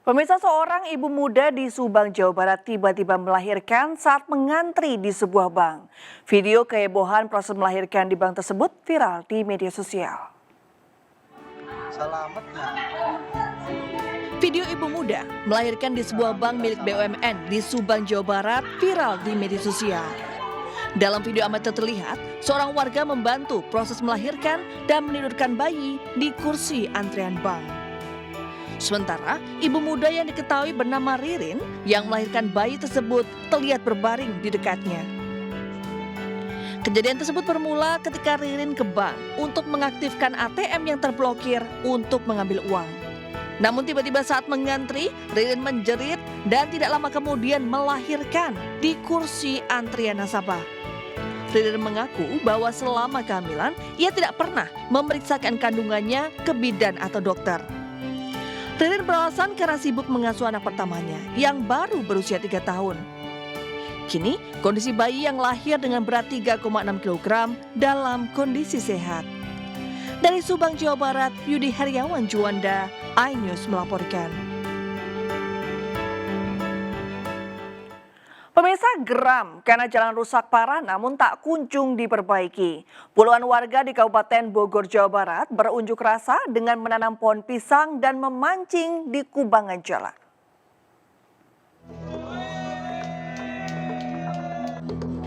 Pemirsa, seorang ibu muda di Subang, Jawa Barat tiba-tiba melahirkan saat mengantri di sebuah bank. Video kehebohan proses melahirkan di bank tersebut viral di media sosial. Video ibu muda melahirkan di sebuah bank milik BUMN di Subang, Jawa Barat viral di media sosial. Dalam video amatir terlihat, seorang warga membantu proses melahirkan dan menidurkan bayi di kursi antrian bank. Sementara, ibu muda yang diketahui bernama Ririn yang melahirkan bayi tersebut terlihat berbaring di dekatnya. Kejadian tersebut bermula ketika Ririn ke bank untuk mengaktifkan ATM yang terblokir untuk mengambil uang. Namun tiba-tiba saat mengantri, Ririn menjerit dan tidak lama kemudian melahirkan di kursi antrian nasabah. Ririn mengaku bahwa selama kehamilan, ia tidak pernah memeriksakan kandungannya ke bidan atau dokter. Ririn beralasan karena sibuk mengasuh anak pertamanya yang baru berusia 3 tahun. Kini, kondisi bayi yang lahir dengan berat 3,6 kg dalam kondisi sehat. Dari Subang, Jawa Barat, Yudi Heriawan Juanda, iNews melaporkan. Pemirsa, geram karena jalan rusak parah namun tak kunjung diperbaiki. Puluhan warga di Kabupaten Bogor, Jawa Barat berunjuk rasa dengan menanam pohon pisang dan memancing di kubangan jalan.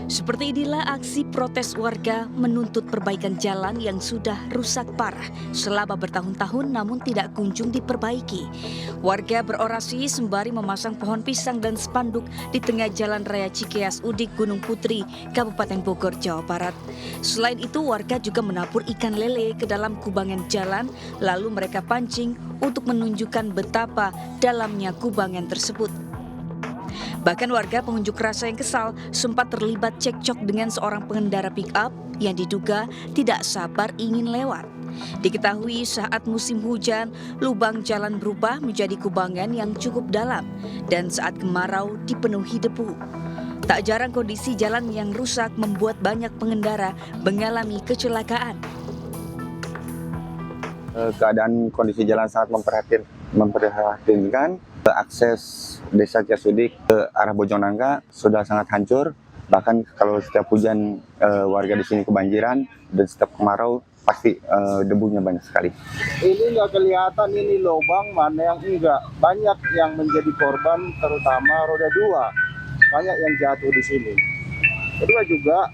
Seperti inilah aksi protes warga menuntut perbaikan jalan yang sudah rusak parah selama bertahun-tahun namun tidak kunjung diperbaiki. Warga berorasi sembari memasang pohon pisang dan spanduk di tengah Jalan Raya Cikeas Udik Gunung Putri, Kabupaten Bogor, Jawa Barat. Selain itu, warga juga menabur ikan lele ke dalam kubangan jalan, lalu mereka pancing untuk menunjukkan betapa dalamnya kubangan tersebut. Bahkan warga pengunjuk rasa yang kesal sempat terlibat cekcok dengan seorang pengendara pick-up yang diduga tidak sabar ingin lewat. Diketahui saat musim hujan, lubang jalan berubah menjadi kubangan yang cukup dalam dan saat kemarau dipenuhi debu. Tak jarang kondisi jalan yang rusak membuat banyak pengendara mengalami kecelakaan. Keadaan kondisi jalan sangat memprihatinkan. Akses desa Ciasudik ke arah Bojonggede sudah sangat hancur. Bahkan kalau setiap hujan warga di sini kebanjiran dan setiap kemarau pasti debunya banyak sekali. Ini nggak kelihatan ini lubang mana yang enggak. Banyak yang menjadi korban terutama roda 2. Banyak yang jatuh di sini. Kedua juga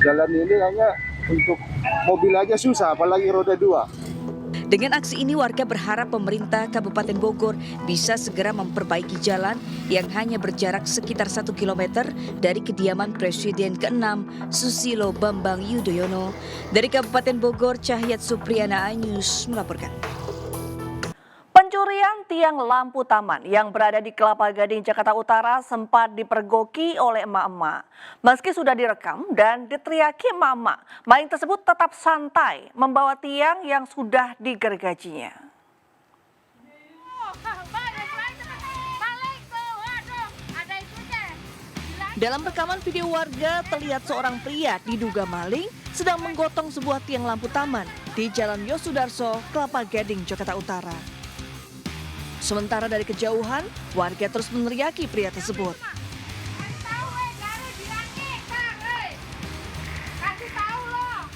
jalan ini hanya untuk mobil aja susah apalagi roda 2. Dengan aksi ini warga berharap pemerintah Kabupaten Bogor bisa segera memperbaiki jalan yang hanya berjarak sekitar 1 km dari kediaman Presiden ke-6 Susilo Bambang Yudhoyono. Dari Kabupaten Bogor, Cahyat Supriyana, iNews melaporkan. Pencurian tiang lampu taman yang berada di Kelapa Gading, Jakarta Utara sempat dipergoki oleh emak-emak. Meski sudah direkam dan diteriaki emak-emak, maling tersebut tetap santai membawa tiang yang sudah digergajinya. Dalam rekaman video warga terlihat seorang pria diduga maling sedang menggotong sebuah tiang lampu taman di Jalan Yosudarso, Kelapa Gading, Jakarta Utara. Sementara dari kejauhan, warga terus meneriaki pria tersebut.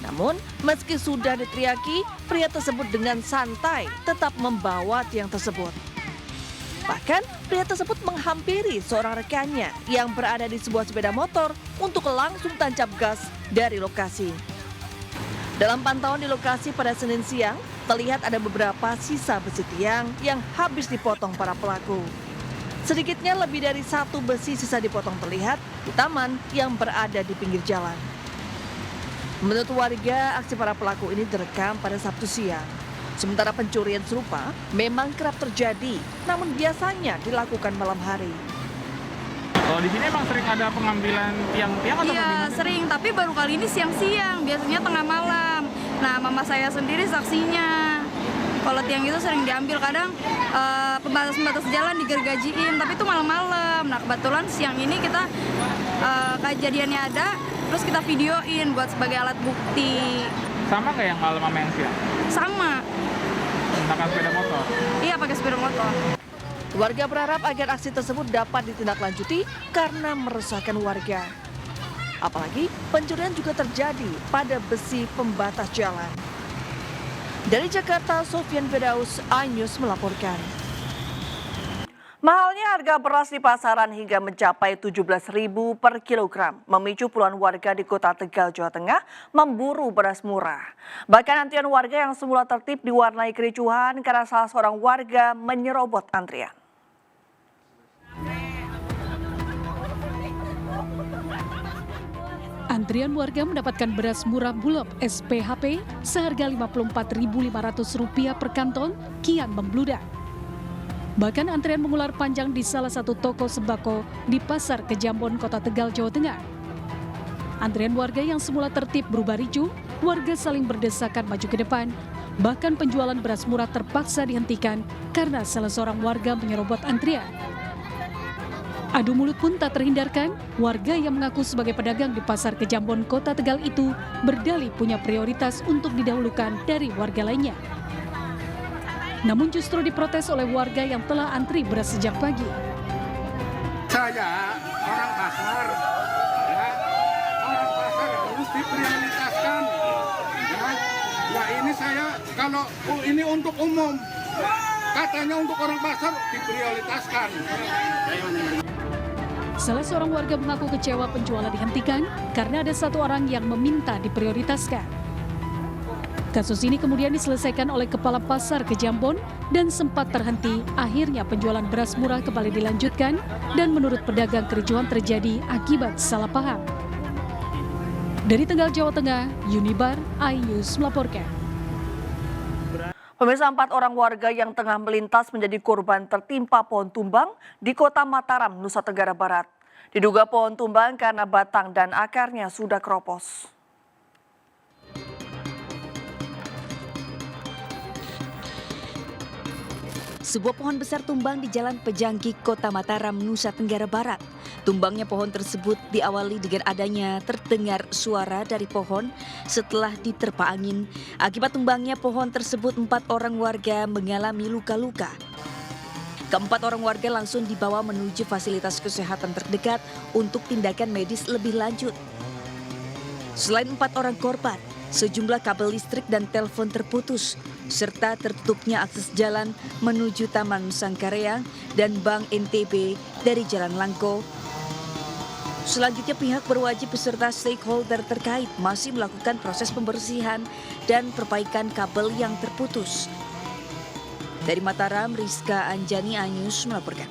Namun, meski sudah diteriaki, pria tersebut dengan santai tetap membawa tiang tersebut. Bahkan, pria tersebut menghampiri seorang rekannya yang berada di sebuah sepeda motor untuk langsung tancap gas dari lokasi. Dalam pantauan di lokasi pada Senin siang, terlihat ada beberapa sisa besi tiang yang habis dipotong para pelaku. Sedikitnya lebih dari 1 besi sisa dipotong terlihat di taman yang berada di pinggir jalan. Menurut warga, aksi para pelaku ini direkam pada Sabtu siang. Sementara pencurian serupa memang kerap terjadi, namun biasanya dilakukan malam hari. Kalau di sini emang sering ada pengambilan tiang-tiang atau Iya, sering, tapi baru kali ini siang-siang, biasanya tengah malam. Nah, mama saya sendiri saksinya. Kalau tiang itu sering diambil, kadang pembatas-pembatas jalan digergajiin, tapi itu malam-malam. Nah, kebetulan siang ini kita kejadiannya ada, terus kita videoin buat sebagai alat bukti. sama nggak yang malam sama yang siang? Sama. Menggunakan sepeda motor? Iya, pakai sepeda motor. Warga berharap agar aksi tersebut dapat ditindaklanjuti karena meresahkan warga. Apalagi pencurian juga terjadi pada besi pembatas jalan. Dari Jakarta, Sofian Firdaus, iNews melaporkan. Mahalnya harga beras di pasaran hingga mencapai Rp17.000 per kilogram, memicu puluhan warga di Kota Tegal, Jawa Tengah memburu beras murah. Bahkan antrian warga yang semula tertib diwarnai kericuhan karena salah seorang warga menyerobot antrian. Antrian warga mendapatkan beras murah Bulog SPHP seharga Rp54.500 per kantong kian membludak. Bahkan antrian mengular panjang di salah satu toko sembako di Pasar Kejambon, Kota Tegal, Jawa Tengah. Antrian warga yang semula tertib berubah ricuh, warga saling berdesakan maju ke depan. Bahkan penjualan beras murah terpaksa dihentikan karena salah seorang warga menyerobot antrian. Adu mulut pun tak terhindarkan, warga yang mengaku sebagai pedagang di Pasar Kejambon, Kota Tegal itu berdalih punya prioritas untuk didahulukan dari warga lainnya. Namun justru diprotes oleh warga yang telah antri beras sejak pagi. Saya orang pasar, ya, orang pasar harus diprioritaskan. Ya ini saya kalau ini untuk umum, katanya untuk orang pasar diprioritaskan. Salah seorang warga mengaku kecewa penjualan dihentikan karena ada satu orang yang meminta diprioritaskan. Kasus ini kemudian diselesaikan oleh Kepala Pasar Kejambon dan sempat terhenti. Akhirnya penjualan beras murah kembali dilanjutkan dan menurut pedagang kericuhan terjadi akibat salah paham. Dari Tegal, Jawa Tengah, Unibar, iNews melaporkan. Pemirsa, 4 orang warga yang tengah melintas menjadi korban tertimpa pohon tumbang di Kota Mataram, Nusa Tenggara Barat. Diduga pohon tumbang karena batang dan akarnya sudah keropos. Sebuah pohon besar tumbang di Jalan Pejangki, Kota Mataram, Nusa Tenggara Barat. Tumbangnya pohon tersebut diawali dengan adanya terdengar suara dari pohon setelah diterpa angin. Akibat tumbangnya pohon tersebut 4 orang warga mengalami luka-luka. Keempat orang warga langsung dibawa menuju fasilitas kesehatan terdekat untuk tindakan medis lebih lanjut. Selain 4 orang korban, sejumlah kabel listrik dan telepon terputus, serta tertutupnya akses jalan menuju Taman Sangkareang dan Bank NTB dari Jalan Langko. Selanjutnya pihak berwajib beserta stakeholder terkait masih melakukan proses pembersihan dan perbaikan kabel yang terputus. Dari Mataram, Rizka Anjani, iNews melaporkan.